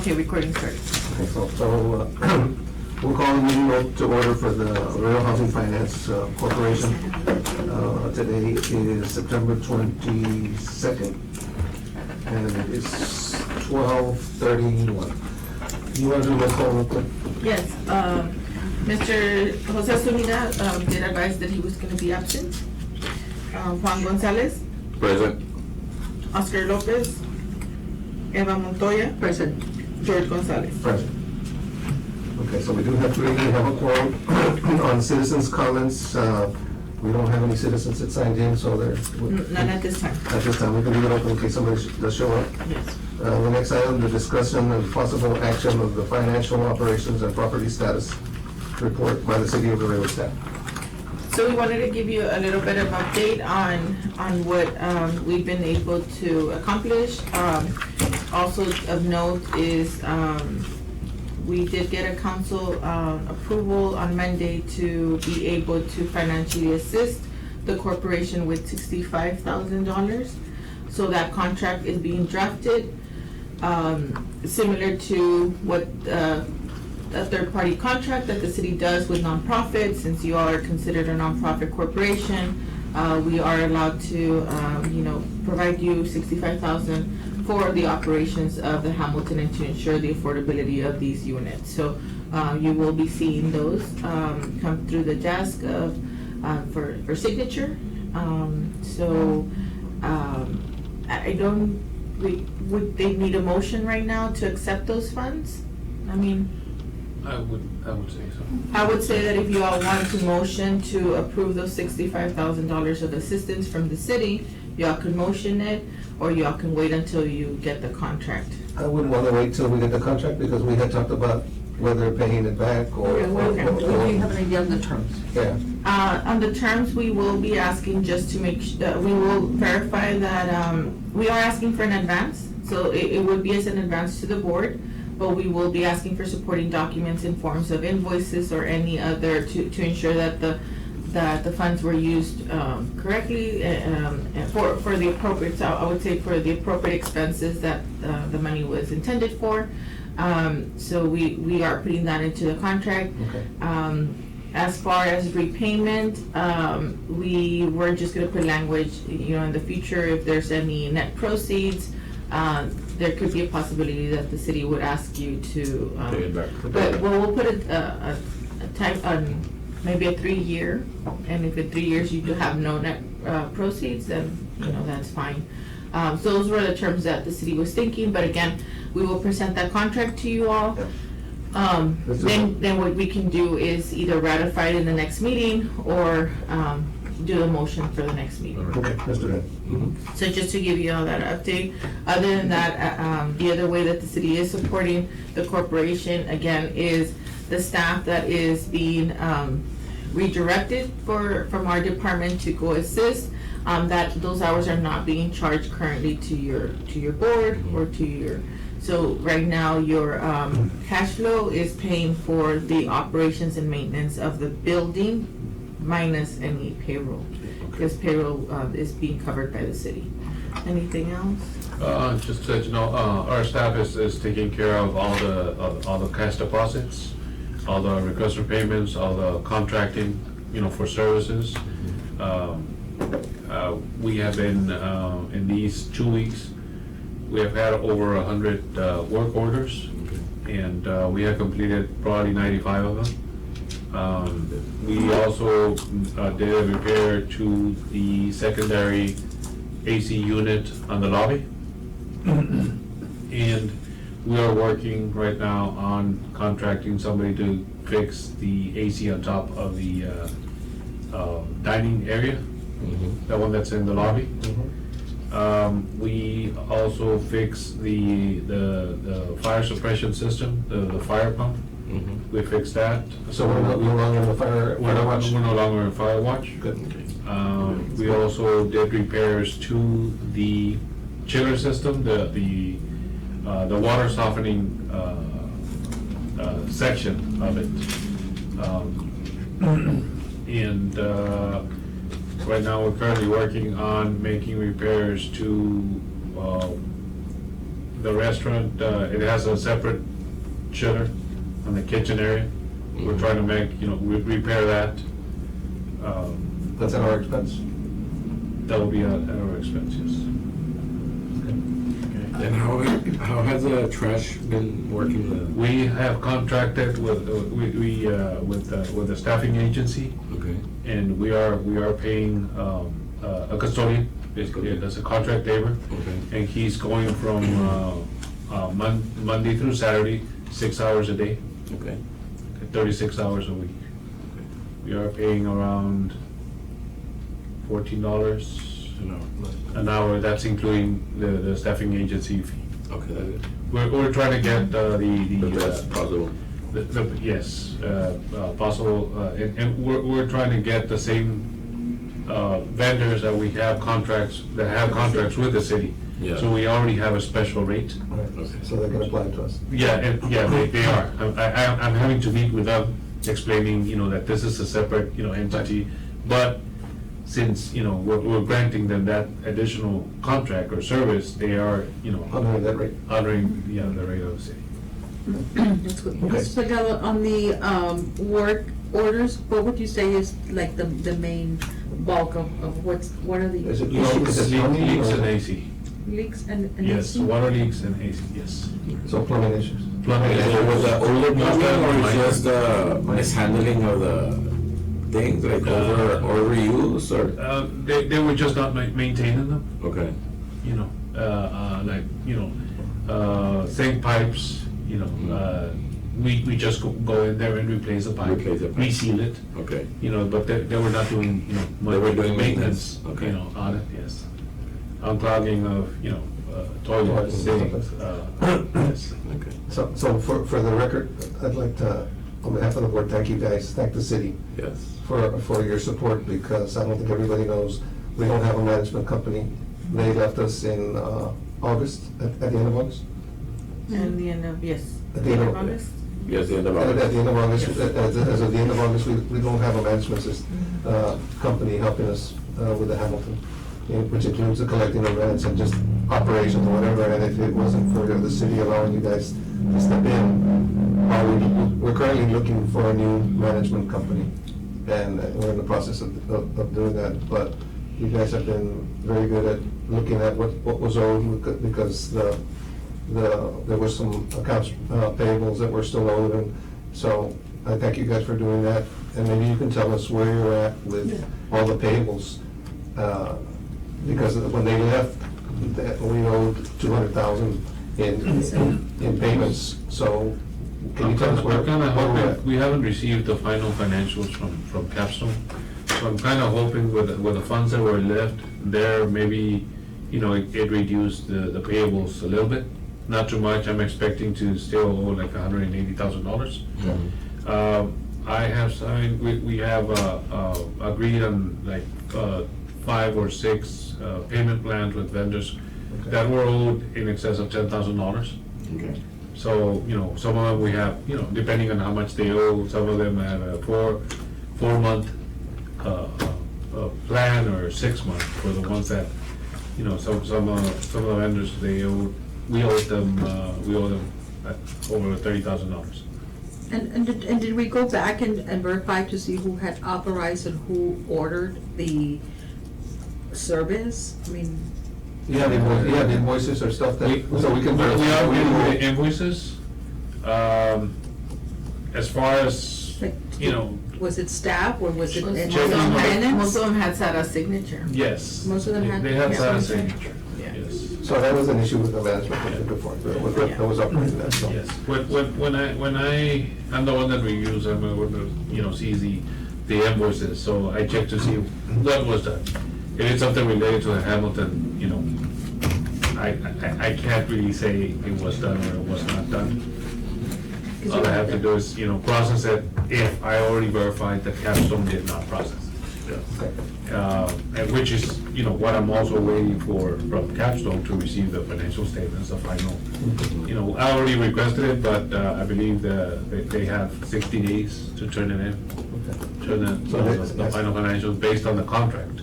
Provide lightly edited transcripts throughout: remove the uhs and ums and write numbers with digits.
Okay, recording started. Okay, so we'll call the meeting to order for the Laredo Housing Finance Corporation. Today is September 22nd, and it is 12:31. You want to do the call real quick? Yes, Mr. Jose Zuniga did advise that he was going to be absent. Juan Gonzalez, Present. Oscar Lopez, Eva Montoya, Present. George Gonzalez. Present. Okay, so we do have three. We have a quorum on citizens' comments. We don't have any citizens that signed in, so they're. None at this time. At this time, we can leave it open in case somebody does show up. Yes. The next item, the discussion and possible action of the financial operations and property status report by the city of Laredo staff. So we wanted to give you a little bit of update on what we've been able to accomplish. Also of note is we did get a council approval on Monday to be able to financially assist the corporation with $65,000. So that contract is being drafted, similar to what a third-party contract that the city does with nonprofits. Since you all are considered a nonprofit corporation, we are allowed to, provide you $65,000 for the operations of the Hamilton and to ensure the affordability of these units. So you will be seeing those come through the desk for signature. Would they need a motion right now to accept those funds? I mean, I would say so. I would say that if you all want to motion to approve those $65,000 of assistance from the city, y'all can motion it, or y'all can wait until you get the contract. I wouldn't want to wait till we get the contract because we had talked about whether paying it back or. Do you have an idea on the terms? Yeah. On the terms, we will be asking just to make, we will verify that, we are asking for an advance, so it would be as an advance to the board, but we will be asking for supporting documents in forms of invoices or any other to ensure that the funds were used correctly and for the appropriate, so I would say for the appropriate expenses that the money was intended for. So we are putting that into the contract. Okay. As far as repayment, we were just gonna put language, in the future, if there's any net proceeds, there could be a possibility that the city would ask you to. Pay it back. But we'll put a type on, maybe a 3-year, and if in 3 years you do have no net proceeds, then, that's fine. So those were the terms that the city was thinking, but again, we will present that contract to you all. Then what we can do is either ratify it in the next meeting or do the motion for the next meeting. Okay, let's do that. So just to give you all that update, other than that, the other way that the city is supporting the corporation, again, is the staff that is being redirected from our department to go assist. That those hours are not being charged currently to your board or to your. So right now, your cash flow is paying for the operations and maintenance of the building minus any payroll, because payroll is being covered by the city. Anything else? Just to let you know, our staff is taking care of all the cash deposits, all the requests for payments, all the contracting, for services. We have been, in these 2 weeks, we have had over 100 work orders, and we have completed probably 95 of them. We also did a repair to the secondary AC unit on the lobby. And we are working right now on contracting somebody to fix the AC on top of the dining area, the one that's in the lobby. We also fixed the fire suppression system, the fire pump. We fixed that. So we're no longer in the fire. We're no longer in fire watch. Good. We also did repairs to the chiller system, the water softening section of it. And right now, we're currently working on making repairs to the restaurant, it has a separate shutter on the kitchen area. We're trying to make, repair that. That's at our expense? That will be at our expense, yes. And how has the trash been working? We have contracted with the staffing agency, Okay. and we are paying a custodian, basically, that's a contract labor. Okay. And he's going from Monday through Saturday, 6 hours a day, Okay. 36 hours a week. We are paying around $14 No. an hour, that's including the staffing agency fee. Okay, that's it. We're trying to get The best possible. Yes, possible, and we're trying to get the same vendors that we have contracts, that have contracts with the city. Yeah. So we already have a special rate. Right, so they can apply to us. Yeah, they are. I'm having to meet with them, explaining, that this is a separate, entity. But since, we're granting them that additional contract or service, they are, Under that rate. honoring, the rate of the city. That's good. Okay. Mr. Gallo, on the work orders, what would you say is like the main bulk of what are the Is it issues? Is it plumbing Leaks or- and AC. Leaks and Yes, AC? water leaks and AC, yes. So plumbing issues? Plumbing. Is it with the overplumbing or Minor. just mishandling of the things, like overuse or? They were just not maintaining them, Okay. sink pipes, we just go in there and replace the pipe. Replace the pipe. Reseal it, Okay. but they were not doing, They were doing maintenance, maintenance, okay. on it, yes. Unclogging of, toilets, sinks, yes. Okay. So for the record, I'd like to, on behalf of the board, thank you guys, thank the city Yes. for your support, because I don't think everybody knows, we don't have a management company. They left us in August, at the end of August? And the end of, yes. At the end of- August? Yes, the end of At August. the end of August, as of the end of August, we don't have a management company helping us with the Hamilton, which includes the collecting of rents and just operations or whatever, and if it wasn't for the city allowing you guys to step in, we're currently looking for a new management company, and we're in the process of doing that, but you guys have been very good at looking at what was owed, because there were some accounts payables that were still owed, and so I thank you guys for doing that, and maybe you can tell us where you're at with all the payables, because when they left, we owed $200,000 in payments, so can you tell us where I'm kinda we're hoping, at? we haven't received the final financials from Capstone, so I'm kinda hoping with the funds that were left there, maybe, it reduced the payables a little bit, not too much. I'm expecting to still owe like $180,000. I have signed, we have agreed on like 5 or 6 payment plans with vendors that were owed in excess of $10,000. Okay. So, some of them we have, depending on how much they owe, some of them have a 4-month plan or 6 month for the ones that, some of the vendors, we owe them at over $30,000. And did we go back and verify to see who had authorized and who ordered the service? I mean, You have invoices or stuff that, so we can We verify. have invoices, as far as, like, was it staff or was it Most of Checking them on- had- tenants? most of them had Sarah's signature. yes. Most of them had- They have yeah, that okay. signature, Yeah. yes. So that was an issue with the management company before, that was operating that, so. Yes, I'm the one that reviews, I'm the one that, sees the invoices, so I check to see what was done. If it's something related to the Hamilton, I can't really say it was done or it was not done. All I have to do is, process it if I already verified that Capstone did not process it. Okay. And which is, what I'm also waiting for from Capstone to receive the financial statements, the final. I already requested it, but I believe they have 60 days to turn it in. Turn So the final financials based on the contract.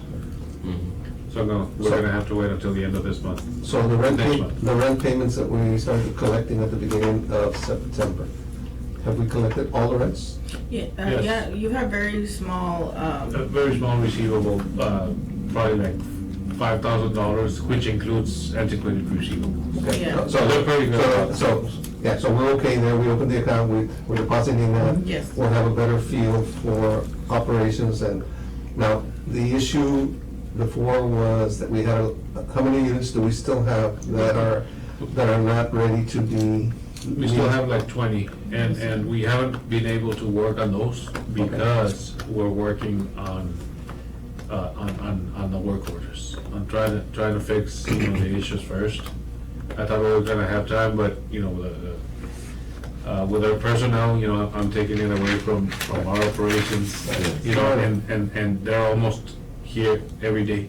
So no, we're So- gonna have to wait until the end of this month. So Next month. the rent payments that we started collecting at the beginning of September, have we collected all the rents? Yeah, Yes. yeah, you have very small, A very small receivable, probably like $5,000, which includes antiquated receivables. Okay. Yeah. So They're pretty good. So, yeah, so we're okay there, we opened the account, we're depositing that. Yes. We'll have a better feel for operations, and now, the issue before was that we had, how many units do we still have that are not ready to be? We still have like 20, and we haven't been able to work on those because we're working on the work orders. I'm trying to fix, the issues first. I thought we were gonna have time, but, with our personnel, I'm taking it away from our operations, and they're almost here every day,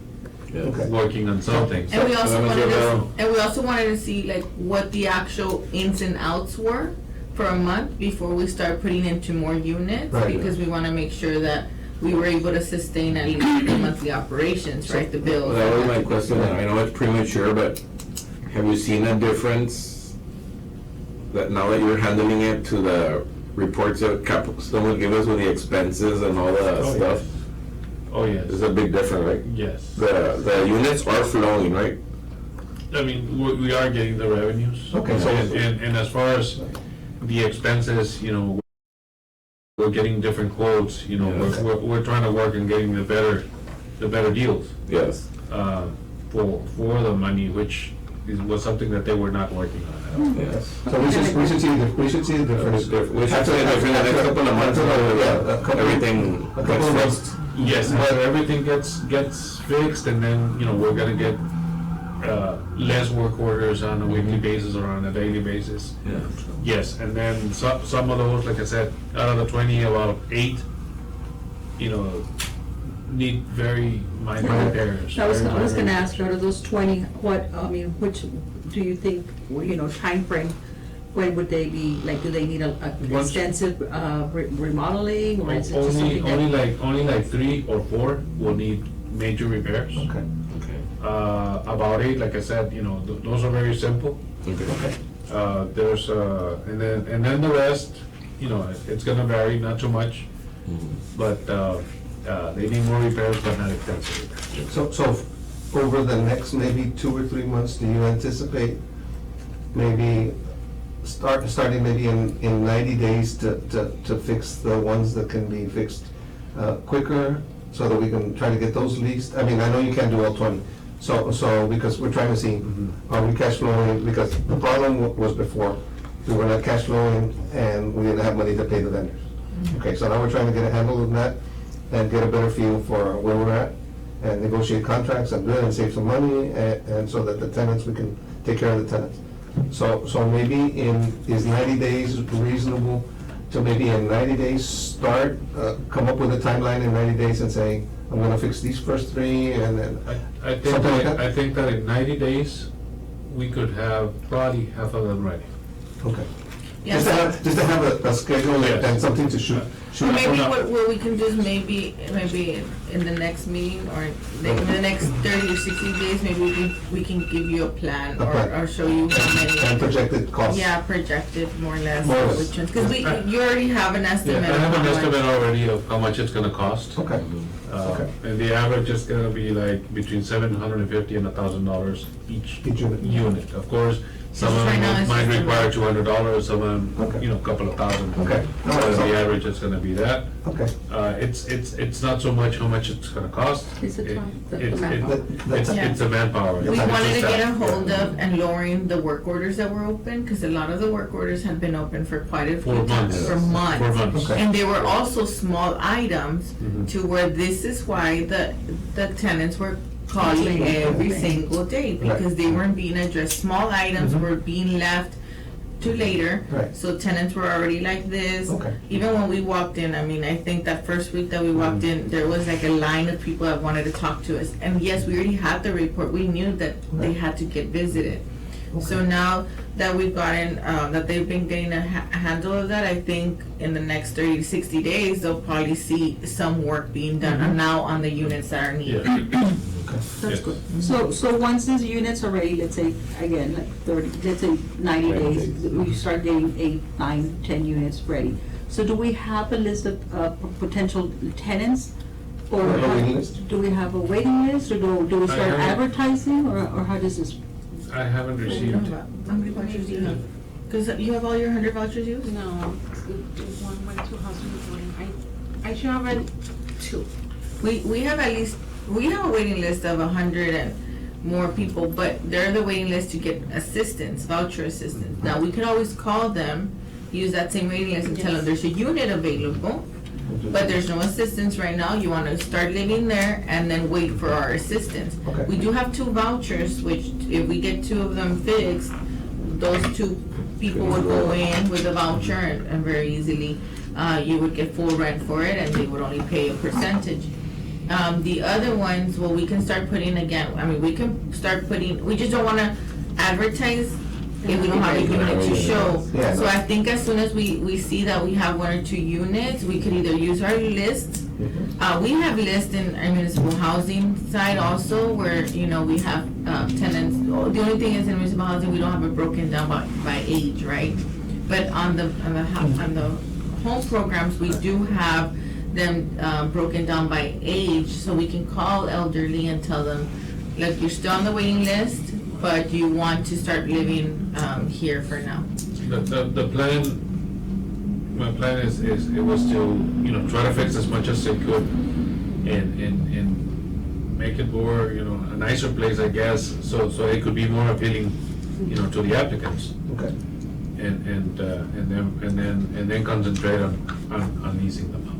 Okay. working on something. and we So also that was wanted your- to, and we also wanted to see like what the actual ins and outs were for a month before we start putting into more units, Right. because we wanna make sure that we were able to sustain at least the monthly operations, right, the Well, bills. that was my question, I know it's premature, but have you seen a difference that now that you're handling it to the reports that someone give us with the expenses and all the Oh, stuff? yes. Oh, yes. There's a big difference, right? Yes. The units are flowing, right? I mean, we are getting the revenues. Okay, so- And as far as the expenses, we're getting different quotes, Yeah. we're trying to work on getting the better deals, Yes. for them, which was something that they were not working on at all. Yes. So we should see the difference. We should see a difference in the next couple of months, Yeah, a couple- everything a couple gets of fixed. months. Yes, but everything gets fixed, and then, we're gonna get, less work orders on a weekly basis or on a daily basis. Yeah. Yes, and then some of those, like I said, out of the 20, about 8, need very minor repairs. I was very minor gonna repairs. ask, out of those 20, which do you think, timeframe, when would they be, like, do they need a Once- extensive remodeling, or is it just something that? Only like 3 or 4 will need major repairs. Okay, Okay. About 8, like I said, those are very simple. Okay. There's, and then the rest, it's gonna vary, not too much, but, they need more repairs, but not extensive repairs. so over the next maybe 2 or 3 months, do you anticipate maybe starting maybe in 90 days to fix the ones that can be fixed quicker, so that we can try to get those leased? I mean, I know you can't do all 20, so because we're trying to see, are we cash flowing? Because the problem was before, we were not cash flowing and we didn't have money to pay the vendors. Okay, so now we're trying to get a handle on that and get a better feel for where we're at, and negotiate contracts and good, and save some money, and so that the tenants, we can take care of the tenants. So maybe is 90 days reasonable to maybe in 90 days start, come up with a timeline in 90 days and say, I'm gonna fix these first 3, and then, I think Something like that, that? I think that in 90 days, we could have probably half of them ready. okay. Yeah, Just to have a schedule Yes. and something to shoot. Or maybe no. what we can do is maybe in the next meeting, or like in the next 30 or 60 days, maybe we can give you a plan, A plan. or show you how And many. projected costs. Yeah, projected more or less, More or less. because you already have an Yeah, estimate. I have of an how much. estimate already of how much it's gonna cost. Okay, Okay. And the average is gonna be like between $750 and $1,000 each Each unit. unit. Of course, some of Right now them it's might just require about- $200, some of Okay. them, a couple of thousand. Okay. No, So it's the okay. average is gonna be that. okay. It's not so much how much it's gonna cost. It's the It- time, the it's- manpower. It's the manpower. We It's wanted to just get a that. hold of and lowering the work orders that were open, because a lot of the work orders have been open for quite a few For times, months. for months. 4 months. Okay. And they were also small items, Mhm. to where this is why the tenants were calling every single day, because they weren't being addressed. Small items Mhm. were being left to later. Right. So tenants were already like this. Okay. Even when we walked in, I mean, I think that first week that we walked in, there was like a line of people that wanted to talk to us. And yes, we already had the report, we knew that they Right. had to get visited. So Okay. now that we've gotten, that they've been getting a handle of that, I think in the next 30 to 60 days, they'll probably see some work being done now on the units that are needed. Yeah. That's Yes. good. So once these units are ready, let's say, again, like 30, let's say 90 90 days, days. we start getting 8, 9, 10 units ready. So do we have a list of potential tenants? Or A how- waiting list? do we have a waiting list, or do we start haven't- advertising, or how does this? I haven't received, How many vouchers do you have? Cause you have all your 100 vouchers used? No, one went to hospital. I should have read 2. We have at least, we have a waiting list of 100 and more people, but they're the waiting list to get assistance, voucher assistance. Now, we can always call them, use that same waiting list and tell them there's a unit available, but there's no assistance right now. You wanna start living there and then wait for our assistance. Okay. We do have 2 vouchers, which if we get 2 of them fixed, those 2 people would go in with a voucher and very easily, you would get full rent for it and they would only pay a percentage. The other ones, well, we can start putting again, I mean, we can start putting, we just don't wanna advertise if we don't have a unit to show. Yeah, So no. I think as soon as we see that we have 1 or 2 units, we could either use our list. We have lists in our municipal housing side also where, you know, we have tenants. The only thing is in municipal housing, we don't have it broken down by age, right? But on the home programs, we do have them broken down by age, so we can call elderly and tell them, look, you're still on the waiting list, but you want to start living here for now. the plan, my plan is, it was to, you know, try to fix as much as they could and make it more, you know, a nicer place, I guess, so it could be more appealing, you know, to the applicants. Okay. And then concentrate on leasing them out.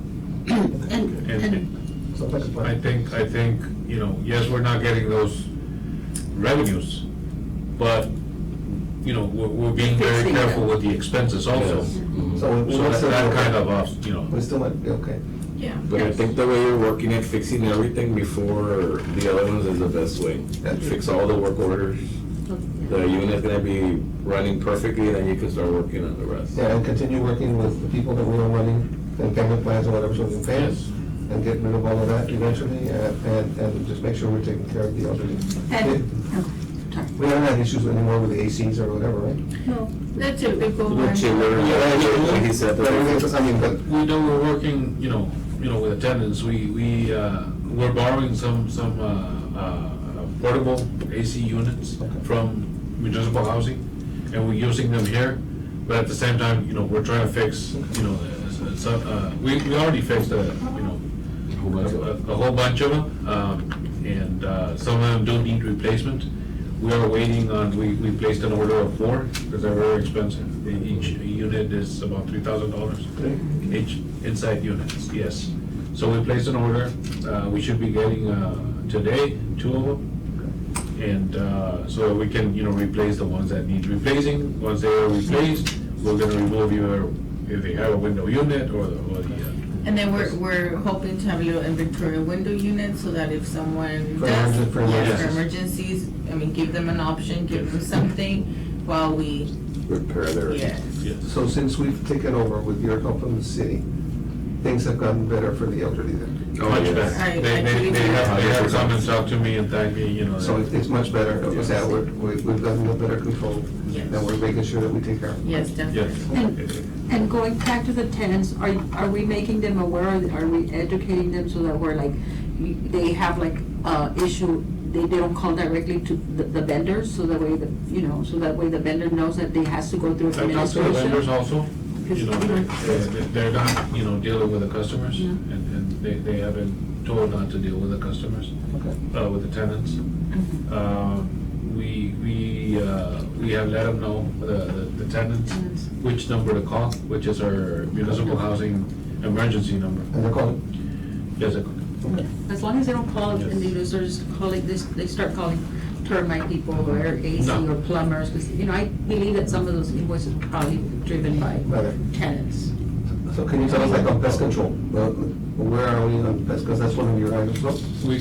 And Sounds like a I plan. think, you know, yes, we're not getting those revenues, but, you know, we're being very Fixing them. careful with the expenses also. Yes. Mhm. So we So must have- that kind of, you know, We still might be okay. Yeah. But I think the way you're working at fixing everything before the other ones is the best way. Yeah. Fix all the work orders, the unit's gonna be running perfectly, then you can start working on the rest. Yeah, and continue working with the people that we are running, and payment plans or whatever, so we can pay us, Yes. and get rid of all of that eventually, and just make sure we're taking care of the elderly. And, oh, sorry. We haven't had issues anymore with the ACs or whatever, right? No. The typical The one. chiller, like he said. But I mean, but, we know we're working, you know, with the tenants, we're borrowing some portable AC units from municipal housing, and we're using them here, but at the same time, you know, we're trying to fix, you know, we already fixed you know, a whole bunch of them, and some of them do need replacement. We are waiting on, we placed an order of 4, because they're very expensive. Each unit is about $3,000, each inside units, yes. So we placed an order, we should be getting today, 2 of them. And so we can, you know, replace the ones that need replacing. Once they are replaced, we're gonna remove either if they have a window unit or the And then we're hoping to have a little inventory of window units so that if someone For does, emergen- for yes, for emergencies. emergencies, I mean, give them an option, give them something while we, Repair their. yes. yes. so since we've taken over with your help from the city, things have gotten better for the elderly then. Oh, Much yes. better. I They truly have come and talked to me and thanked me, you know. So it's much better, because Yes. we've gotten a better control, Yes. and we're making sure that we take care of them. Yes, definitely. Yes. And going back to the tenants, are we making them aware, are we educating them so that we're like, they have like, issue, they don't call directly to the vendors, so that way so that way the vendor knows that they has to go through I talked to the administration? vendors also, you know, they're not, you know, dealing with the customers, Yeah. and they have been told not to deal with the customers, Okay. with the tenants. Mhm. We have let them know, the tenants, Tenants. which number to call, which is our municipal housing emergency number. And they're calling? Yes, it- Okay. As long as they don't call Yes. and they just calling this, they start calling termite people or AC No. or plumbers, because, I believe that some of those invoices are probably driven by Right. tenants. So can you tell us like on pest control, where are we on pest, because that's one of your items, no? we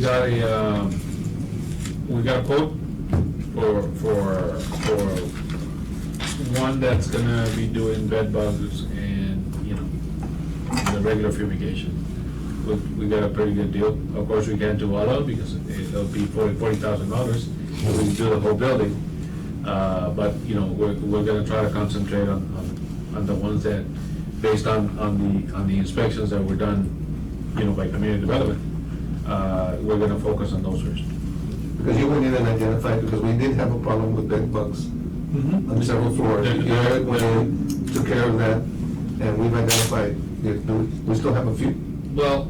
got a quote for one that's gonna be doing bed bugs and, you know, the regular fumigation. we got a pretty good deal. Of course, we can't do all of it because it'll be $40,000 if we do the whole building. But, you know, we're gonna try to concentrate on the ones that, based on the inspections that were done, you know, by community development, we're gonna focus on those first. Because you went in and identified, because we did have a problem with bed bugs on several floors. You went in, took care of that, and we've identified, we still have a few. Well,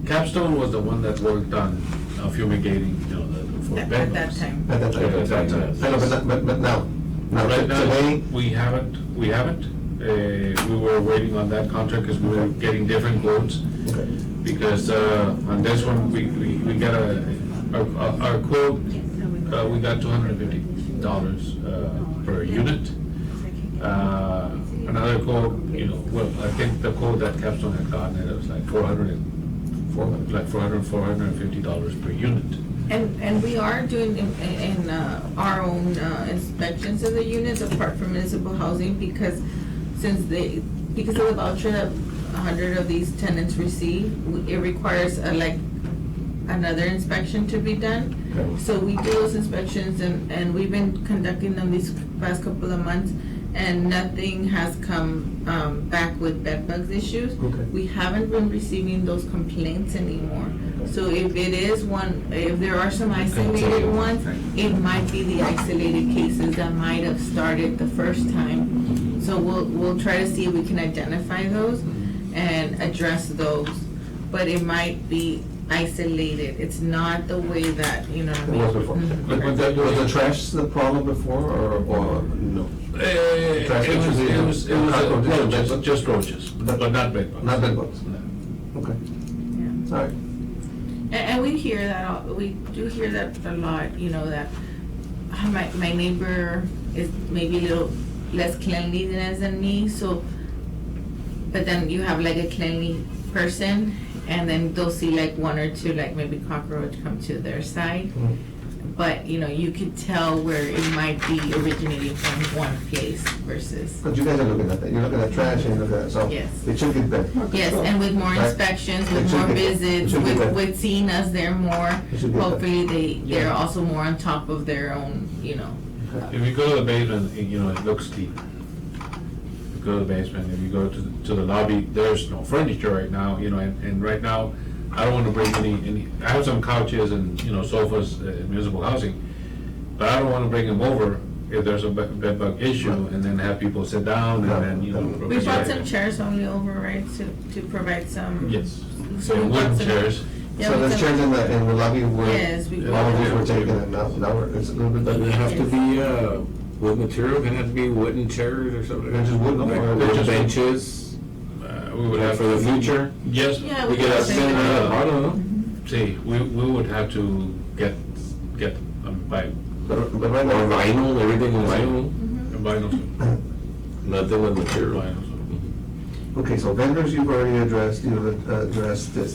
Capstone was the one that worked on fumigating, you know, for At bed that bugs. time. At that time. At that time. I know, but now, Right now, today, we haven't. We were waiting on that contract because we were getting different quotes. okay. Because on this one, we got our quote, we got $250 per unit. Another quote, you know, well, I think the quote that Capstone had gotten, it was like $450 per unit. And we are doing in our own inspections of the units apart from municipal housing because because of the voucher that 100 of these tenants receive, it requires another inspection to be done. Okay. So we do those inspections and we've been conducting them these past couple of months and nothing has come back with bed bugs issues. Okay. We haven't been receiving those complaints anymore. So if there are some isolated ones, it might be the isolated cases that might have started the first time. So we'll try to see if we can identify those and address those. But it might be isolated. It's not the way that, you know what I It mean? was before. Mhm. But was the trash the problem before, or no? It was just roaches, but not bed bugs. Not bed bugs? Okay, Yeah. all right. And we hear that, we do hear that a lot, you know, that my neighbor is maybe a little less cleanliness than me, so, but then you have like a cleanly person, and then they'll see like one or two, like maybe cockroach come to their side. Mhm. But, you know, you could tell where it might be originating from one place versus, But you guys are looking at that, you're looking at trash and you're looking at, so Yes. it should get better. yes, and with more Right. inspections, It with should more get- it visits, should get better. with seeing us there more, It should get better. hopefully they're also more on top of their own, you know. If you go to the basement, you know, it looks clean. You go to the basement, if you go to the lobby, there's no furniture right now, you know, and right now, I don't wanna bring any, I have some couches and, you know, sofas in municipal housing, but I don't wanna bring them over if there's a bed bug issue, and then have people sit down and then, you know. We brought some chairs only over, right, to provide some. Yes, So and we brought wooden some- chairs. Yeah, So we there's got- chairs in the lobby where Yes, we. all of these were taken, and now it's a little bit Does it better. have to be, wood material, can it have to be wooden chairs or something? They're just wooden, Like or wood just- benches, We would have for the future? Yes, Yeah, We we could can have say sent, that. I don't know. see, we would have to get by But right Or now, vinyl, everything in vinyl, vinyl. nothing with material. okay, so vendors you've already addressed, you've addressed the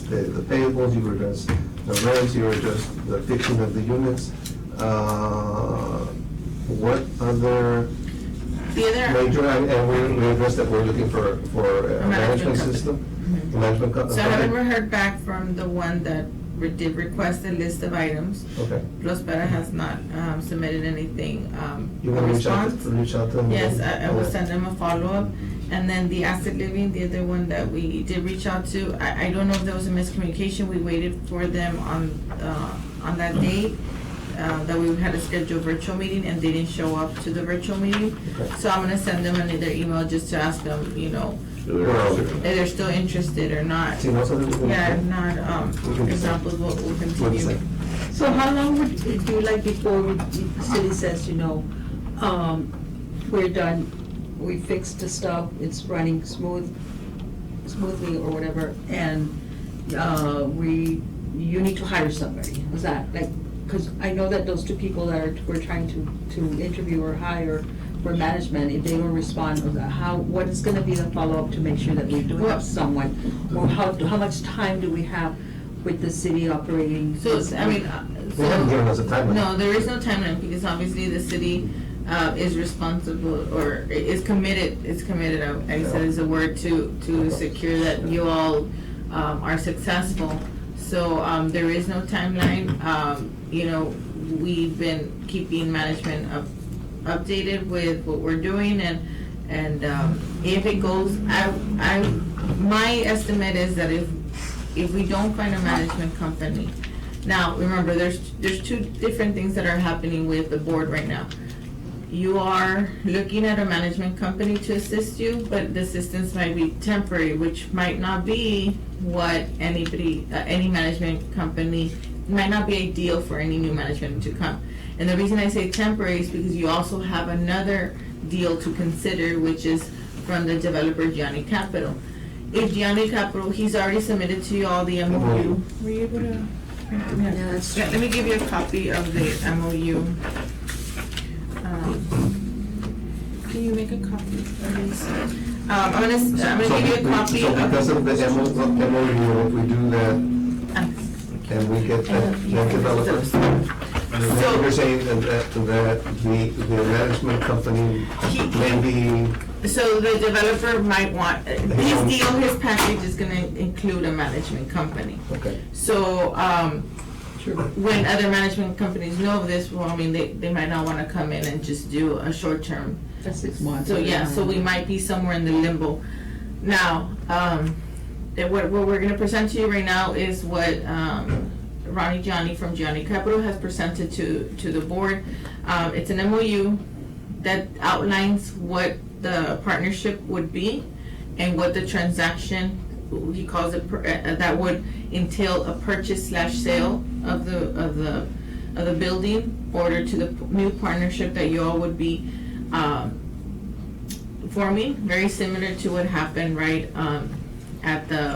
payables, you've addressed the rents, you've addressed the fixing of the units. What other The other, major, and we addressed that we're looking for a management company. system? Mhm. A management so I haven't company? heard back from the one that did request a list of items. Okay. Los Vera has not submitted anything, You a want to response. reach out to them? Yes, I will Okay. send them a follow-up. And then the asset living, the other one that we did reach out to, I don't know if there was a miscommunication, we waited for them on that date, that we had a scheduled virtual meeting and they didn't show up to the virtual meeting. Okay. So I'm gonna send them another email just to ask them, you know, Where are we? if they're still interested or not. See, most of them. Yeah, if not, examples, we'll continue. So how long would it be like before the city says, you know, we're done, we fixed the stuff, it's running smoothly or whatever, and you need to hire somebody? Is that like, because I know that those two people that we're trying to interview or hire for management, if they don't respond, what is gonna be the follow-up to make sure that we do Well- have someone? Or how much time do we have with the city operating? So, I mean, They haven't given us a so, timeline. no, there is no timeline because obviously the city is responsible or is committed, I said is a word to secure that you all are successful. So, there is no timeline. You know, we've been keeping management updated with what we're doing, and if it goes, my estimate is that if we don't find a management company, now, remember, there's two different things that are happening with the board right now. You are looking at a management company to assist you, but the assistance might be temporary, which might not be what anybody, any management company, might not be ideal for any new management to come. And the reason I say temporary is because you also have another deal to consider, which is from the developer Gianni Capital. If Gianni Capital, he's already submitted to you all the MOU. Were you able to? Yeah, that's Yeah, let me give you a copy of the MOU. Can you make a copy of this? I'm gonna give you a copy So because of the MOU, if we do that, Um, and we get that developer, So- you're saying that the management company maybe, So the developer might want, his deal, his package is gonna include a management company. okay. So, when other management companies know of this, well, I mean, they might not wanna come in and just do a short-term. that's 6 months. So, yeah, so we might be somewhere in the limbo. Now, what we're gonna present to you right now is what, Ronnie Gianni from Gianni Capital has presented to the board. It's an MOU that outlines what the partnership would be and what the transaction, he calls it, that would entail a purchase / sale of the building, order to the new partnership that you all would be forming, very similar to what happened, right, at the,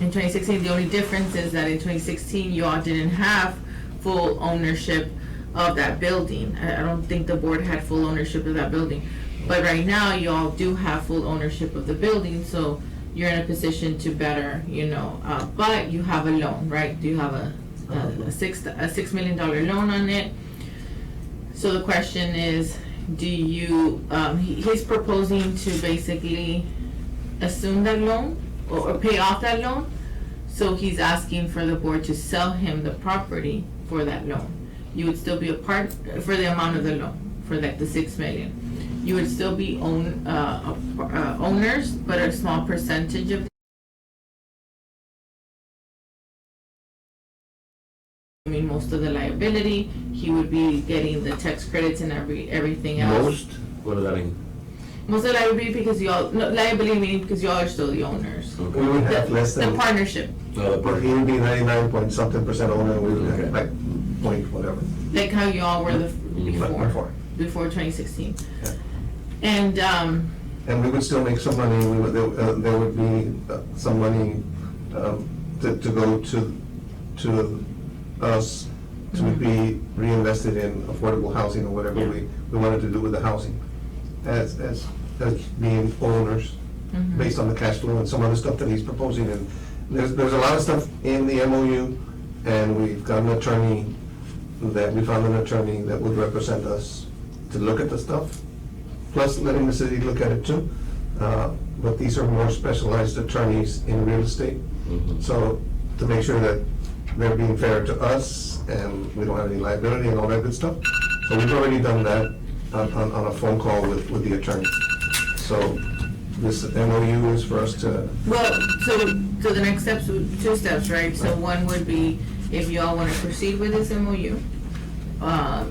in 2016. The only difference is that in 2016, you all didn't have full ownership of that building. I don't think the board had full ownership of that building. But right now, you all do have full ownership of the building, so you're in a position to better, you know, but you have a loan, right? You have a $6 million loan on it. So the question is, do you, he's proposing to basically assume that loan or pay off that loan. So he's asking for the board to sell him the property for that loan. You would still be a part, for the amount of the loan, for like the 6 million. You would still be owners, but a small percentage of, I mean, most of the liability. He would be getting the tax credits and everything else. Most? What does that mean? Most of the liability because y'all, no, liability meaning because y'all are still the owners. We would have less The than, partnership, but he would be 99-point-something% owner, and we would have Okay. like point whatever. like how y'all were Before. before 2016. Yeah. And, And we would still make some money, there would be some money to go to us to be reinvested in affordable housing or whatever we wanted to do with the housing, as being owners, based on the cash flow and some other stuff that he's proposing. And there's a lot of stuff in the MOU, and we've got an attorney, we found an attorney that would represent us to look at the stuff, plus letting the city look at it too. But these are more specialized attorneys in real estate. So to make sure that they're being fair to us and we don't have any liability and all that good stuff. So we've already done that on a phone call with the attorney. So this MOU is for us to, well, so the next steps, 2 steps, right? So one would be if you all want to proceed with this MOU,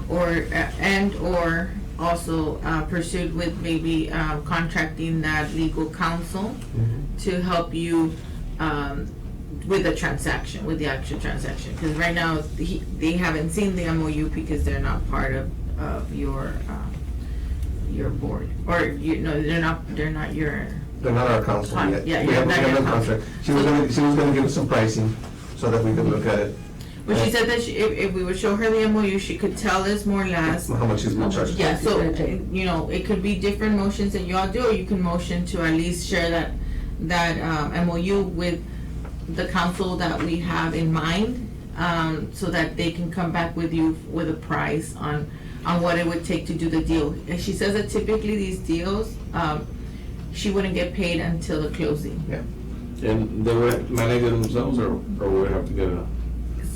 or also pursued with maybe contracting that legal counsel to help you with the transaction, with the actual transaction. Because right now, they haven't seen the MOU because they're not part of your board. Or, you know, they're not your, they're not our counsel yet. Yeah, We you're have not no your contract. She was gonna give us some pricing so that we could look at it. well, she said that if we would show her the MOU, she could tell us more or less. How much she's gonna charge. Yeah, so, you know, it could be different motions that you all do, or you can motion to at least share that MOU with the council that we have in mind, so that they can come back with you with a price on what it would take to do the deal. And she says that typically these deals, she wouldn't get paid until the closing. Yeah. And they would manage it themselves, or we would have to get a?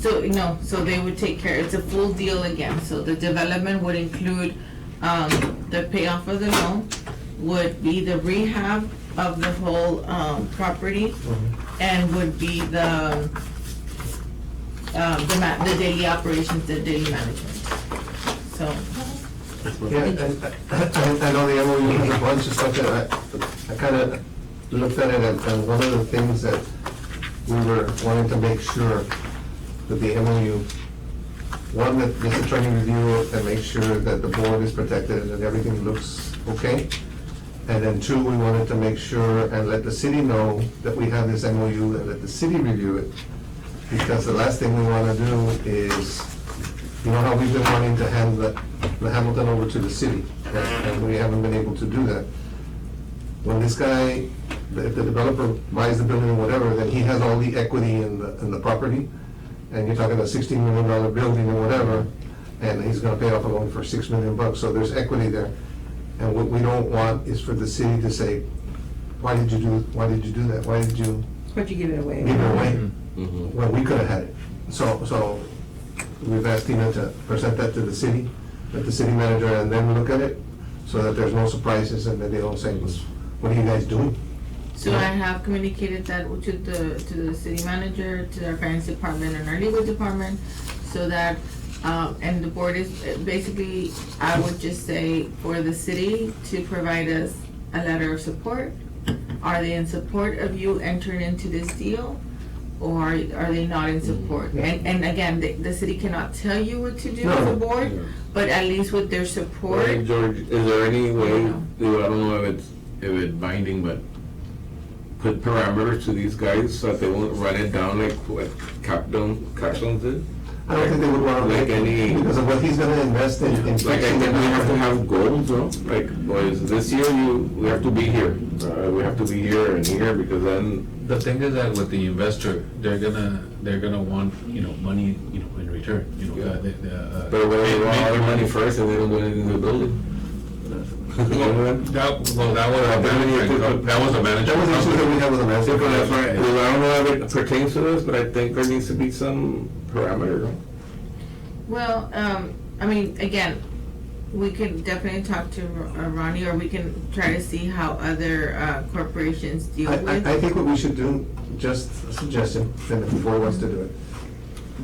So, no, so they would take care, it's a full deal again, so the development would include, the payoff of the loan, would be the rehab of the whole, property, and would be the daily operations, the daily management, so. Yeah, and I know the MOU has a bunch of stuff that I kind of looked at it, and one of the things that we were wanting to make sure that the MOU, one, that this attorney review it and make sure that the board is protected and that everything looks okay. And then two, we wanted to make sure and let the city know that we have this MOU and let the city review it. Because the last thing we want to do is, you know how we've been wanting to hand the Hamilton over to the city, and we haven't been able to do that. When this guy, if the developer buys the building or whatever, then he has all the equity in the property, and you're talking a $16 million building or whatever, and he's gonna pay off a loan for $6 million, so there's equity there. And what we don't want is for the city to say, why did you do that? Why did you give it away? give it away? Mhm. Well, we could have had it. So we've asked Tina to present that to the city, let the city manager and then look at it, so that there's no surprises and that they don't say, what are you guys doing? So I have communicated that to the city manager, to our finance department and our legal department, so that, and the board is, basically, I would just say for the city to provide us a letter of support. Are they in support of you entering into this deal, or are they not in support? And again, the city cannot tell you what to do as a board, but at least with their support. Right, George, is there any way, I don't know if it's binding, but put parameters to these guys so that they won't run it down like what Capstone did? I don't think they would want to Like any, because of what he's gonna invest in. like I think we have to have goals, no? Like, was this year we have to be here, we have to be here and here, because then. The thing is that with the investor, they're gonna want, money, in return, But when they want all their money first and they don't do anything to the building. That was a That was the issue that we have with the I master. don't know if it pertains to this, but I think there needs to be some parameter. Well, I mean, again, we can definitely talk to Ronnie, or we can try to see how other corporations deal with. I think what we should do, just a suggestion, then if the board wants to do it,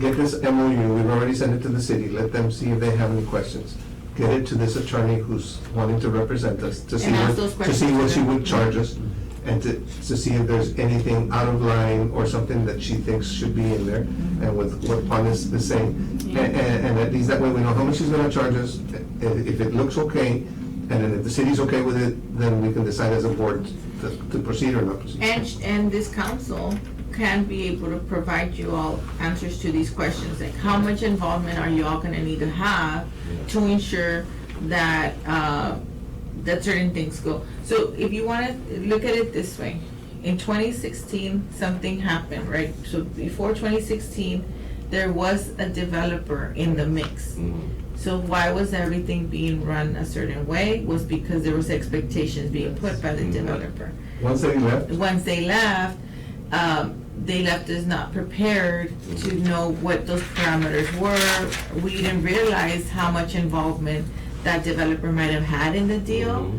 get this MOU, we've already sent it to the city, let them see if they have any questions. Get it to this attorney who's wanting to represent us, to see And ask what, those to questions see what to she them. would charge us, and to see if there's anything out of line or something that she thinks should be in there, and with what Juan is saying. And at least that way we know how much she's gonna charge us, if it looks okay, and then if the city's okay with it, then we can decide as a board to proceed or not proceed. And this council can be able to provide you all answers to these questions, like how much involvement are you all gonna need to have to ensure that, that certain things go. So if you wanna look at it this way, in 2016, something happened, right? So before 2016, there was a developer in the mix. So why was everything being run a certain way? Was because there was expectations being put by the developer. Once they left, Once they left us not prepared to know what those parameters were. We didn't realize how much involvement that developer might have had in the deal.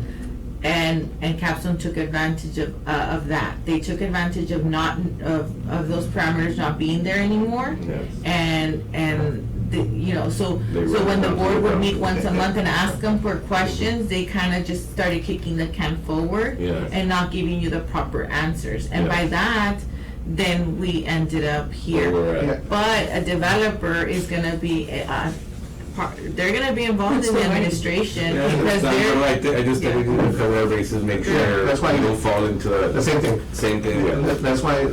And Capstone took advantage of that. They took advantage of of those parameters not being there anymore. Yes. So They when the run board would down. meet once a month and ask them for questions, they kind of just started kicking the can forward Yes. and not giving you the proper answers. And by Yes. that, then we ended up Where here. we're Yeah. at. But a developer is gonna be, they're gonna be involved in the administration Yeah, because they're. I just think we need to cover our bases, make Yeah, sure that's why we you- don't fall into the same thing. Same thing, yeah. That's why,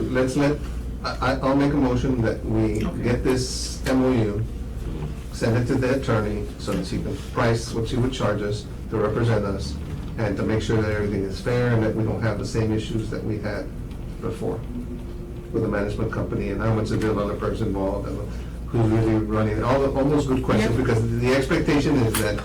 I'll make a motion that we get this MOU, send it to the attorney, so that she can price what she would charge us to represent us, and to make sure that everything is fair, and that we don't have the same issues that we had before with the management company, and how much the developer's involved, and who's really running, all those good questions, Yep. because the expectation is that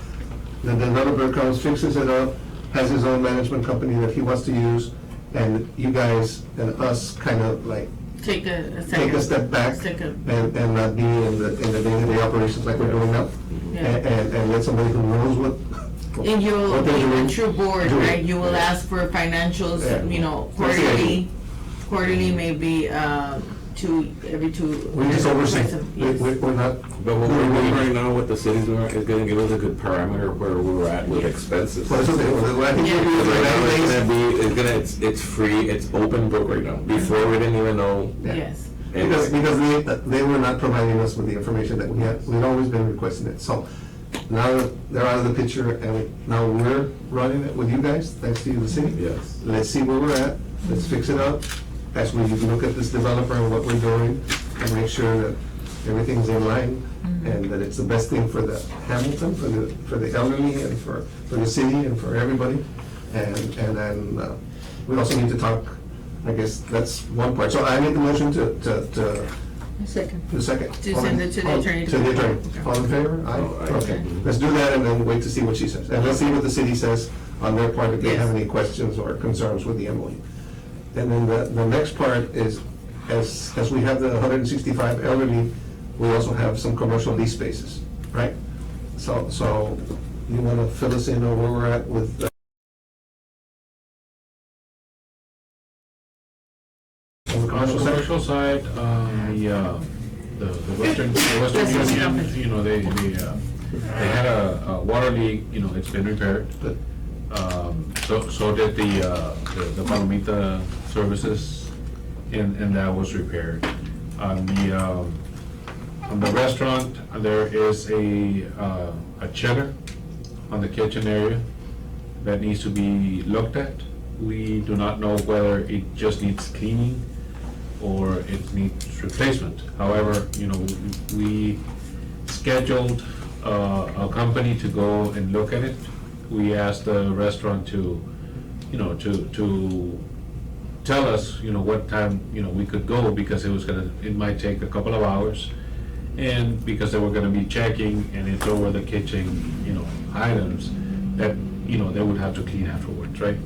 the developer comes, fixes it up, has his own management company that he wants to use, and you guys and us kind of like Take a second. take a step back Take a, and not be in the day-to-day operations like we're doing now. yeah. And let somebody who knows what. And you'll what they're be a doing true board, do it. right? You will ask for financials, Yeah. you know, That's the idea. quarterly maybe, every two. We just oversee. Yes. We're not. But what we're doing right now, what the city's doing, is gonna give us a good parameter where we're at with Yes. expenses. Well, that's what I think Yeah. we're Right now, doing. it's free, it's open book right now. Before, we didn't even know. Yeah. Yes. Because they were not providing us with the information that we had. We'd always been requesting it. So now that they're out of the picture and now we're running it with you guys, thanks to you, the city. Yes. Let's see where we're at. Let's fix it up as we look at this developer and what we're doing and make sure that everything's in line and that it's the best thing for the Hamilton, for the elderly and for the city and for everybody. And then we also need to talk, I guess that's one part. So I make the motion to Second. the second. To send it to the attorney. To the attorney. Okay. All in favor? Aye. Aye. Okay. Let's do that and then wait to see what she says. And let's see what the city says on their part, if they have Yes. any questions or concerns with the MOU. And then the next part is, as we have the 165 elderly, we also have some commercial lease spaces, right? So you want to fill us in on where we're at with on the On the commercial side? commercial side, the Western Union, you know, they had a water leak, you know, it's been repaired. Good. So did the Palomita services, and that was repaired. On the restaurant, there is a cheddar on the kitchen area that needs to be looked at. We do not know whether it just needs cleaning or it needs replacement. However, you know, we scheduled a company to go and look at it. We asked the restaurant to, you know, to tell us, you know, what time, you know, we could go, because it might take a couple of hours. And because they were gonna be checking, and it's over the kitchen, you know, items, that, you know, they would have to clean afterwards, right?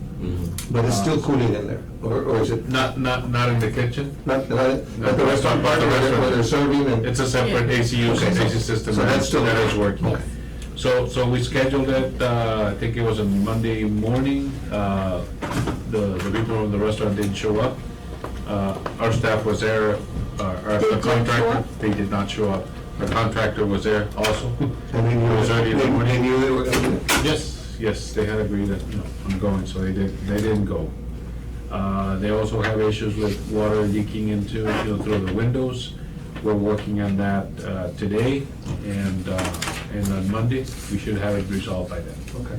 But it's still cooling in there, or is it Not in the kitchen. not at the restaurant part The restaurant. where they're serving and? It's a separate Yeah. AC Okay. system So that's still- that is working. Okay. So we scheduled it, I think it was on Monday morning. The people from the restaurant didn't show up. Our staff was there, They the didn't show contractor, up? they did not show up. The contractor was there also. And they knew, It was early in the they morning. knew they were gonna do it? Yes, they had agreed that, you know, I'm going, so they didn't go. They also have issues with water leaking into, you know, through the windows. We're working on that today, and on Monday, we should have it resolved by then. Okay.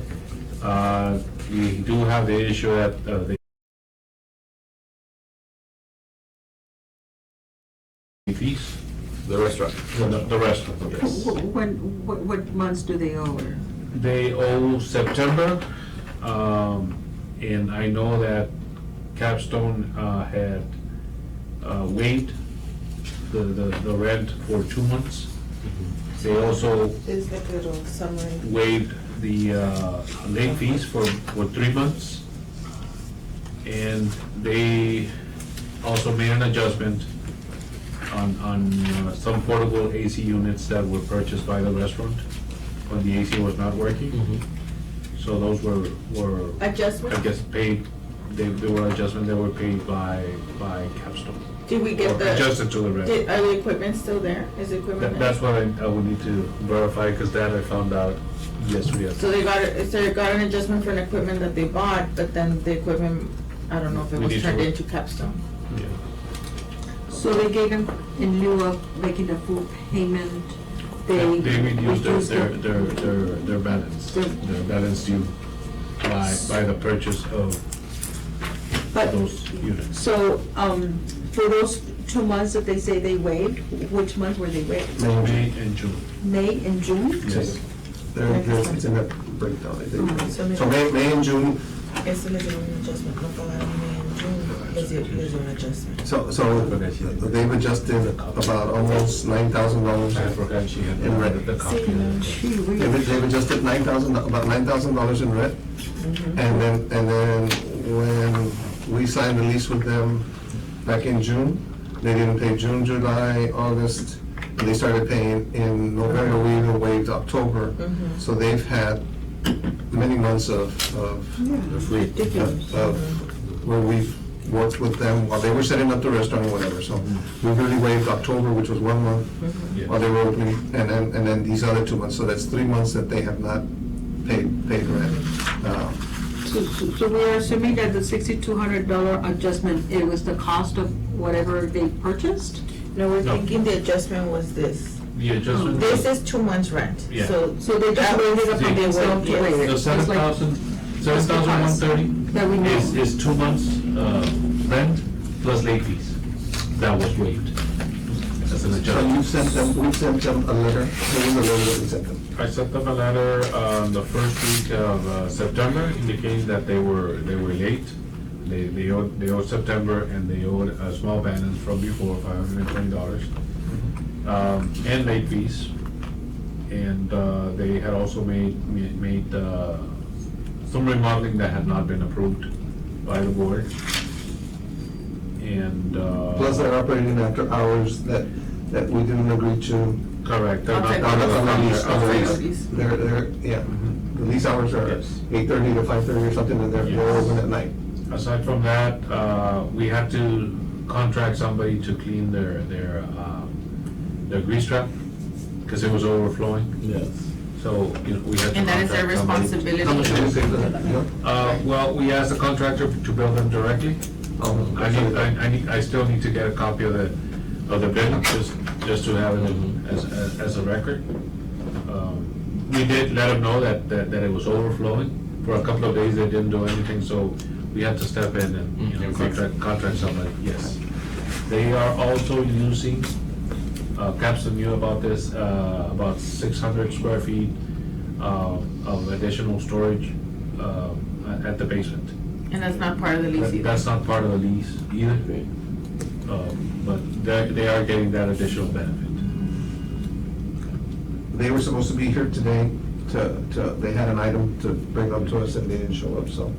We do have the issue that the fees, The restaurant. the restaurant, yes. What months do they owe? They owe September, and I know that Capstone had waived the rent for 2 months. They also Is the little summary. waived the late fees for 3 months. And they also made an adjustment on some portable AC units that were purchased by the restaurant when the AC was not working. So those were, Adjustment? I guess, paid, they were adjustment, they were paid by Capstone. Did we get the, Adjusted to the rent. are the equipment still there? Is the equipment there? That's what I would need to verify, because that I found out yesterday. So they got an adjustment for an equipment that they bought, but then the equipment, I don't know if it We was need to turned look. into Capstone. Yeah. So they gave him, in lieu of making a full payment, they reduced reduced their balance, their balance due by the purchase of But, those units. so, for those 2 months that they say they waived, which months were they waived? May and June. May and June? Yes. It's in that breakdown, I think. Mhm. So May and June, Ese le dio un adjustment, no pagaron en June, les dio un adjustment. so they've adjusted about almost $9,000. I forgot she had In rent. the copy of it. Gee whiz. They've adjusted about $9,000 in rent. And then when we signed the lease with them back in June. They didn't pay June, July, August, and they started paying in November. We even waived October. Mhm. So they've had many months of Ridiculous. where we've worked with them while they were setting up the restaurant or whatever. So we really waived October, which was 1 month Yeah. while they were opening, and then these other 2 months. So that's 3 months that they have not paid rent. So we are assuming that the $6,200 adjustment, it was the cost of whatever they purchased? No, we're No. thinking the adjustment was this. The adjustment. This is 2 months rent. Yeah. So they just That raised it was upon the- themselves to yes. raise it. The just like 7,130 That we know. is 2 months, rent plus late fees. That was waived. As an So adjustment. we sent them a letter. What was the letter that we sent them? I sent them a letter the first week of September indicating that they were late. They owed September, and they owed a small balance from before, $520, and late fees. And they had also made some remodeling that had not been approved by the board. And Plus they're operating after hours that we didn't agree to. correct. They're not Outside part of the On the lease, contract. on the lease. Outside lease. They're, yeah, Mhm. the lease hours are Yes. 8:30 to 5:30 or something, and they're Yes. open at night. Aside from that, we had to contract somebody to clean their grease trap, because it was overflowing. Yes. So, we had to And that is their contract somebody. responsibility. How much did you pay for that? No? Well, we asked the contractor to bill them directly. Oh, I still need to get a copy of the bill, just to have it as a record. We did let them know that it was overflowing. For a couple of days, they didn't do anything, so we had to step in and, And fix it. contract somebody, yes. They are also using, Capstone knew about this, about 600 square feet of additional storage at the basement. And that's not part of the lease either. That's not part of the lease either, but they are getting that additional benefit. They were supposed to be here today they had an item to bring up to us and they didn't show up, so.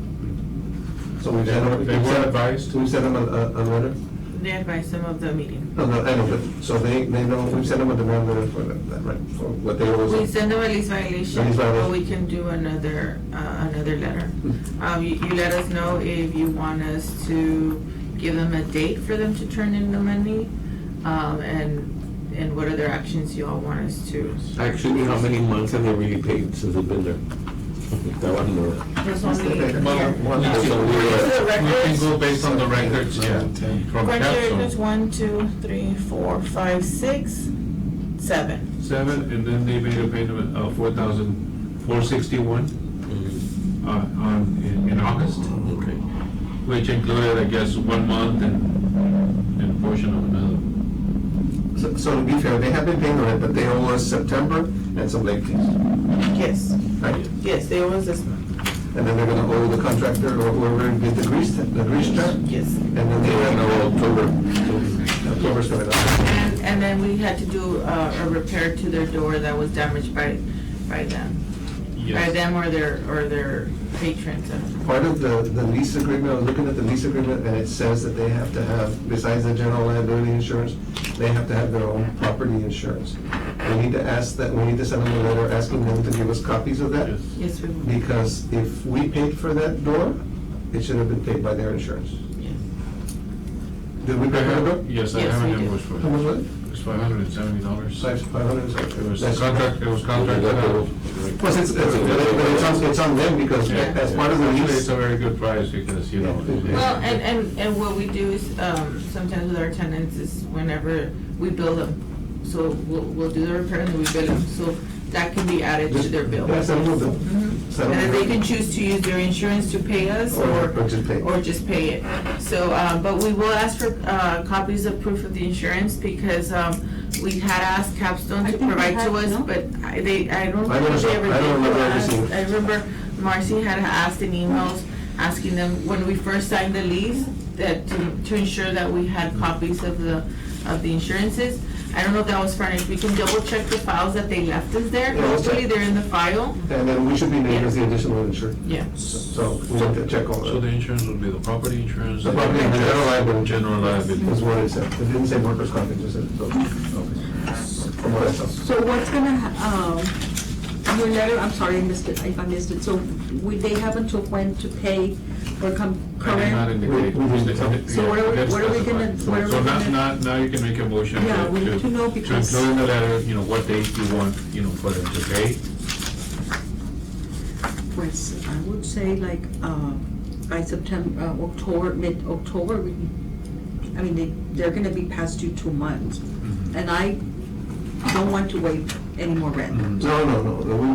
So we sent them. They were advised. We sent them a letter. They advised them of the meeting. No, I know, but, so they know, we sent them a demand letter for that, right, for what they owe us. We send them a lease violation, Lease violation. but we can do another letter. You let us know if you want us to give them a date for them to turn in the money, and what other actions you all want us to. Actually, how many months have they really paid since they've been there? That one more. There's only, Well, One- we So can- we we can go based on the records, yeah, from According to your records, Capstone. 1, 2, 3, 4, 5, 6, 7. 7, and then they made a payment of $4,461 in August, Okay. which included, I guess, 1 month and a portion of another. So to be fair, they have been paying the rent, but they owe us September and some late fees, Yes, right? yes, they was this month. And then they're gonna owe the contractor or whoever did the grease trap, Yes. and then they have no October's coming up. and then we had to do a repair to their door that was damaged by them. By Yes. them or their patrons. Part of the lease agreement, I was looking at the lease agreement, and it says that they have to have, besides the general liability insurance, they have to have their own property insurance. We need to send them a letter asking them to give us copies of that, Yes. Yes, we will. because if we paid for that door, it should have been paid by their insurance. Yes. Did we pay for the door? Yes, I Yes, have an we did. invoice for How much it. was it? It's $570. $500. It was That's- contracted Plus, it's on them, because Yeah. as part of the Actually, lease. it's a very good price, because, Well, and what we do is, sometimes with our tenants is whenever we bill them, so we'll do the repair and then we bill them, so that can be added to their bill. Yeah, settle with them. Mhm. Settle And then with they them. can choose to use their insurance to pay us Or just pay. or just pay it. So, but we will ask for, copies of proof of the insurance because, we had asked Capstone I to think we provide to had, us, no? but I don't I think never they saw- ever I did. don't remember for ever us. seeing it. I remember Marcy had asked in emails, asking them, when we first signed the lease, that to ensure that we had copies of the insurances. I don't know if that was furnished, we can double check the files that they left us there, Yeah, let's hopefully check. they're in the file. And then we should be named as the additional insured. Yeah. So we need to check on So the that. insurance would be the property insurance? The property and general liability. General liability. Is what it said. It didn't say workers' comp, it just said, so, okay. From what I saw. So what's gonna, your letter, I'm sorry, I missed it, if I missed it, so they have until when to pay or come I did not current? indicate. We didn't tell. So what are we- That's what are we gonna- specified. what are we So gonna- now you can make a motion Yeah, we need to know because- to include in the letter, what date you want, for them to pay. Pues, I would say like, by September, October, mid-October, they're gonna be past due 2 months. And I don't want to wait any more rent. No,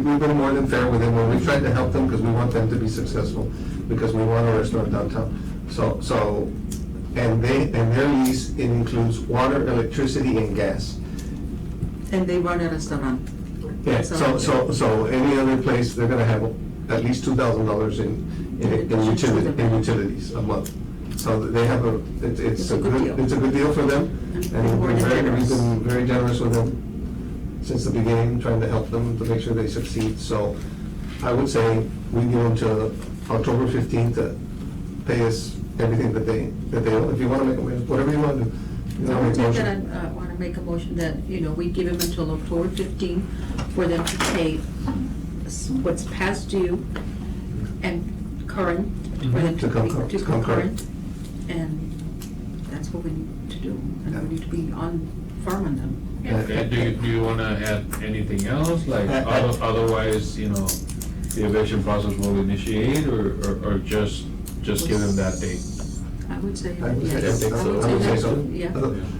we've been more than fair with them, when we tried to help them, because we want them to be successful, because we want a restaurant downtown. So, and their lease, it includes water, electricity, and gas. And they run a restaurant. Yeah, so any other place, they're gonna have at least $2,000 in utilities a month. So they have it's a good deal for them, and we've been very generous with them since the beginning, trying to help them to make sure they succeed. So I would say we give them to October 15th to pay us everything that they owe. If you wanna make a, whatever you wanna do. You I wanna would make a say that motion? I want to make a motion that, we give them until October 15 for them to pay what's past due and current, for them To come current. to come current. And that's what we need to do, and we need to be firm on them. Okay, do you wanna add anything else, like otherwise, the eviction process will initiate, or just give them that date? I would say, I would say, yes. I would say so. Yeah.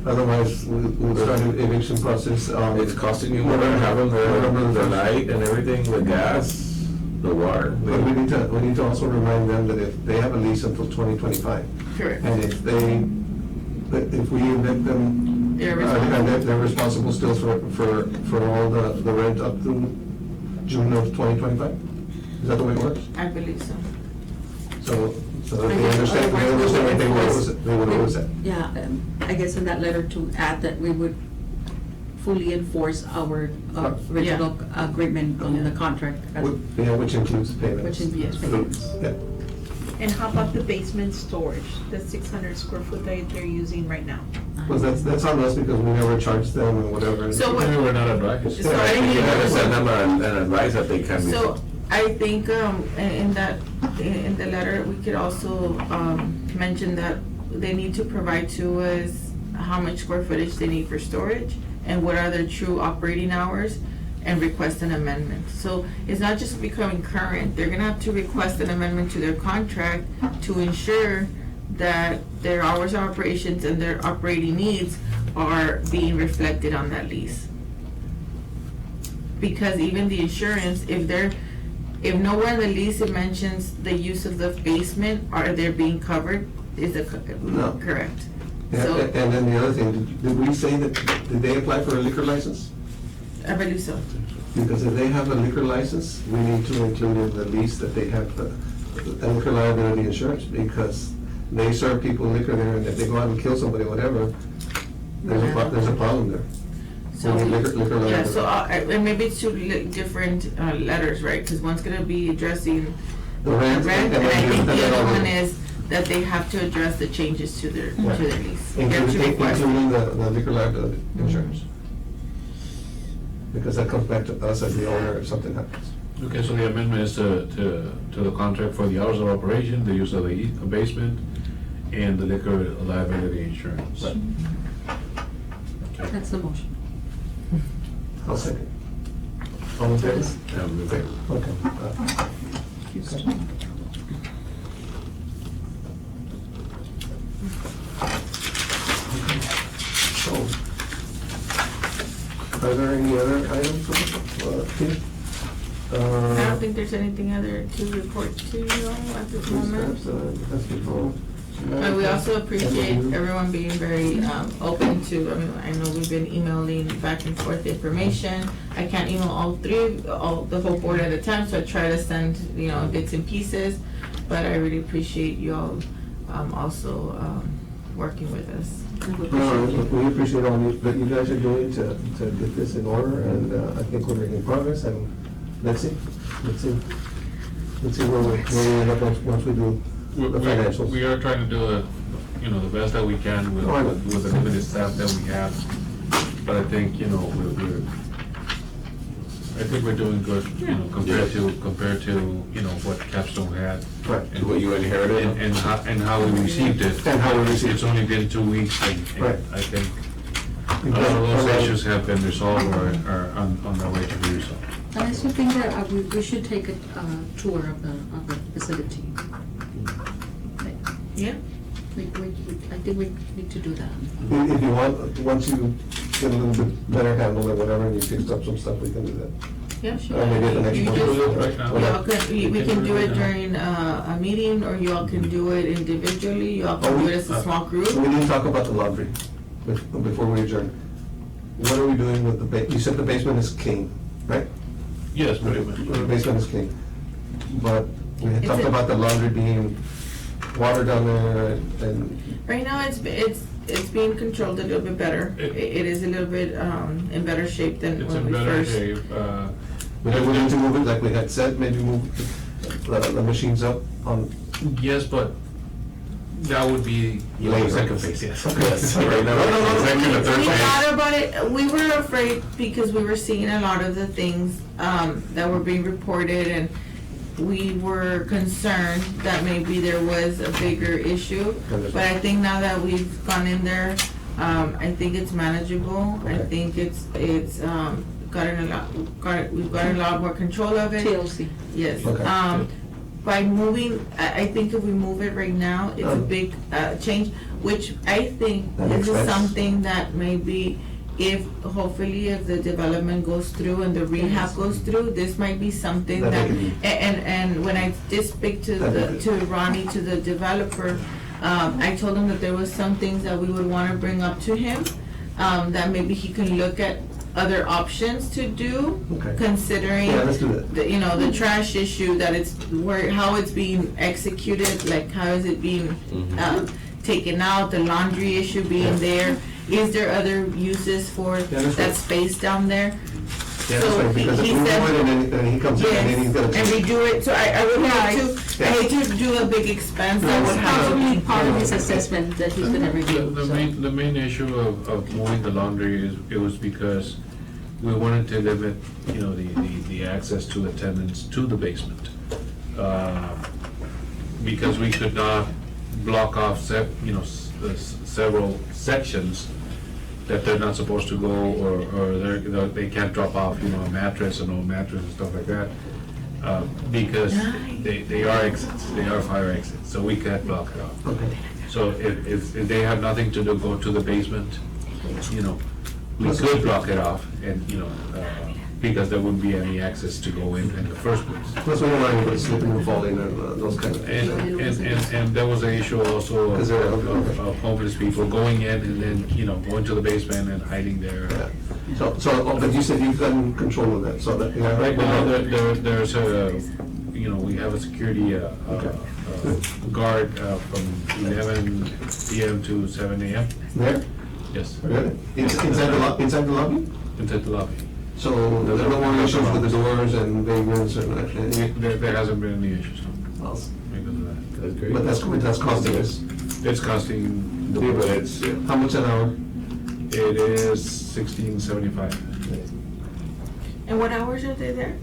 Otherwise, we'll start an eviction process. It's costing you more to have them there, the light and everything, the gas, the water. But we need to also remind them that if they have a lease until 2025, Correct. and if we evict them, They're and responsible. they're responsible still for all the rent up to June of 2025? Is that the way it works? I believe so. So that they understand, what they would always say. Yeah, I guess in that letter to add that we would fully enforce our original agreement on the contract. Which includes payments. Which includes Yes. payments. Yeah. And how about the basement storage, the 600 square foot that they're using right now? Well, that's on us because we never charged them or whatever. So what- We were not advised. So I You need gotta to- send them an advice that they can be. So I think, in the letter, we could also, mention that they need to provide to us how much square footage they need for storage and what are their true operating hours, and request an amendment. So it's not just becoming current, they're gonna have to request an amendment to their contract to ensure that their hours of operations and their operating needs are being reflected on that lease. Because even the insurance, if nowhere in the lease it mentions the use of the basement, are they being covered? Is it No. correct? Yeah, So, and then the other thing, did we say that, did they apply for a liquor license? I believe so. Because if they have a liquor license, we need to include in the lease that they have the liquor liability insurance, because they serve people liquor there, and if they go out and kill somebody, whatever, there's a problem there. So, We need liquor yeah, liability. so, and maybe it's two different, letters, right? Cause one's gonna be addressing The the rent, rent, and I think the other one is is that they have to address the changes to their lease. They have to request. including the liquor liability insurance. Because that comes back to us as the owner if something happens. Okay, so the amendment is to the contract for the hours of operation, the use of the basement, and the liquor liability insurance. Right. That's the motion. I'll second. All in favor? Okay. Okay. Houston. So, are there any other items, Keith? I don't think there's anything other to report to you all at this moment. But we also appreciate everyone being very, open to, I know we've been emailing back and forth information. I can't email the whole board at a time, so I try to send, bits and pieces. But I really appreciate you all, also, working with us. We appreciate all that you guys are doing to get this in order, and I think we're making progress, and let's see where we end up once we do the financials. We are trying to do the best that we can with the limited staff that we have. But I think, we're doing good, compared to, what Capstone had. Right. And what you inherited. And how we received it. And how we received it. It's only been 2 weeks, and Right. I think a lot of those issues have been resolved or are on their way to be resolved. And I still think that we should take a tour of the facility. Yeah. I think we need to do that. If you want, once you get a little bit better handle or whatever, and you fixed up some stuff, we can do that. Yeah, sure. Or maybe at the next You one. just- Right now. Y'all we can do it during a meeting, or y'all can do it individually, y'all can do it as a small group. We need to talk about the laundry before we adjourn. What are we doing with you said the basement is clean, right? Yes, pretty much. The basement is clean. But we had Is talked it- about the laundry being water down there and, Right now, it's being controlled a little bit better. It is a little bit in better shape than It's when in we better first. shape. we need to move it like we had said, maybe move the machines up on. Yes, but that would be Later. the second phase, yes. Yes, right now, second or third We phase. thought about it, we were afraid because we were seeing a lot of the things that were being reported, and we were concerned that maybe there was a bigger issue. But I think now that we've gone in there, I think it's manageable. I Okay. think it's we've gotten a lot more control of it. TLC. Yes. Okay. By moving, I think if we move it right now, it's a big change, which I think That makes this is sense. something that maybe hopefully if the development goes through and the rehab goes through, this might be something That that, they can- and when I did speak to That they to Ronnie, to the developer, I told him that there was some things that we would wanna bring up to him, that maybe he can look at other options to do, Okay. considering Yeah, let's do that. the trash issue, that it's how it's being executed, like how is it being taken out, the laundry issue being there. Is there other uses for that's that right. space down there? Yeah, that's So right, because if he we move said- it and then he comes in and then he's Yes, gonna. and redo it, so I would hate Yeah. I hate to do a big expense that would That's have to probably be. part of his assessment that he's gonna review. The main issue of moving the laundry it was because we wanted to limit, the access to the tenants to the basement. Because we could not block off several sections that they're not supposed to go, or they can't drop off, a mattress, an old mattress and stuff like that. Because they are exits, they are fire exits, so we can't block it off. Okay. So if they have nothing to do, go to the basement, we could block it off and, because there wouldn't be any access to go in the first place. Plus, we don't want anybody slipping and falling and those kind of things. And there was an issue also Because they're- of homeless people going in and then, going to the basement and hiding there. Yeah. But you said you've gotten control of that, so that, yeah. Right now, there's we have a security, guard, from 11 PM to 7 AM. There, Yes, really? Inside the lobby? inside the lobby. So there's no more issues with the doors and vagrants and, There hasn't been any issues well, because of that. That's great. but that's costing us. It's costing the Yeah, but it's, How much an hour? It is 16.75, And what hours are they there?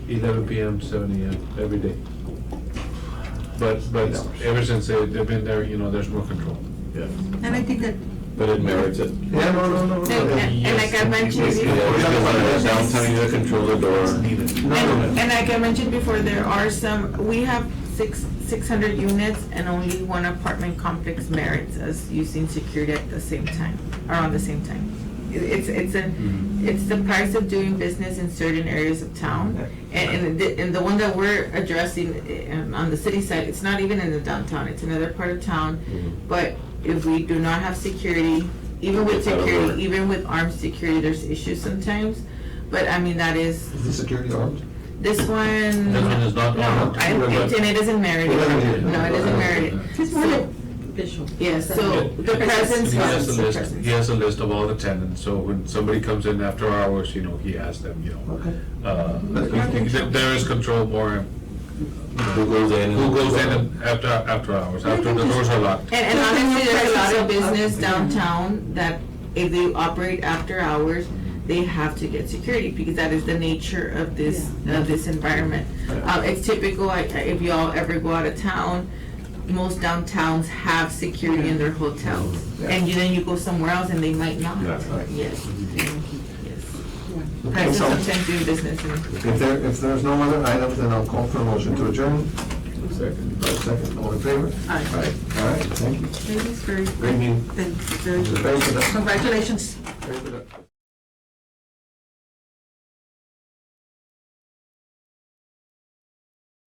11 PM to 7 AM every day. But ever since they've been there, there's more control. yeah, And I think that, but it merits it. Yeah, no. And like I mentioned Yeah, before. because when it's downtown, you gotta control the door. And like I mentioned before, there are we have 600 units, and only one apartment complex merits us using security at the same time, around the same time. It's the price of doing business in certain areas of town. And the one that we're addressing on the city side, it's not even in the downtown, it's another part of town. But if we do not have security, even with It's out of order. security, even with armed security, there's issues sometimes. But I mean, that is, Is the security armed? this one. This one is not No, armed. and it isn't merited. It doesn't need it. No, it isn't merited. it's more like, official. Yes, so the presence He has is a the list, presence. he has a list of all the tenants, so when somebody comes in after hours, you know, he asks them, you know, Okay. there is control more, Who goes in? who goes in and after hours, after the doors are locked. And honestly, there's a lot of business downtown that if they operate after hours, they have to get security because that is the nature of this environment. It's typical, if y'all ever go out of town, most downtowns have security in their hotels. And then you go somewhere else and they might not. That's right. Yes. Yes. Okay, Presence so sometimes doing business in. if there's no other items, then I'll call for a motion to adjourn. Second. Second, all in favor? Aye. All right, thank you. Ladies, very, Great meeting. very, Very productive. congratulations. Very productive.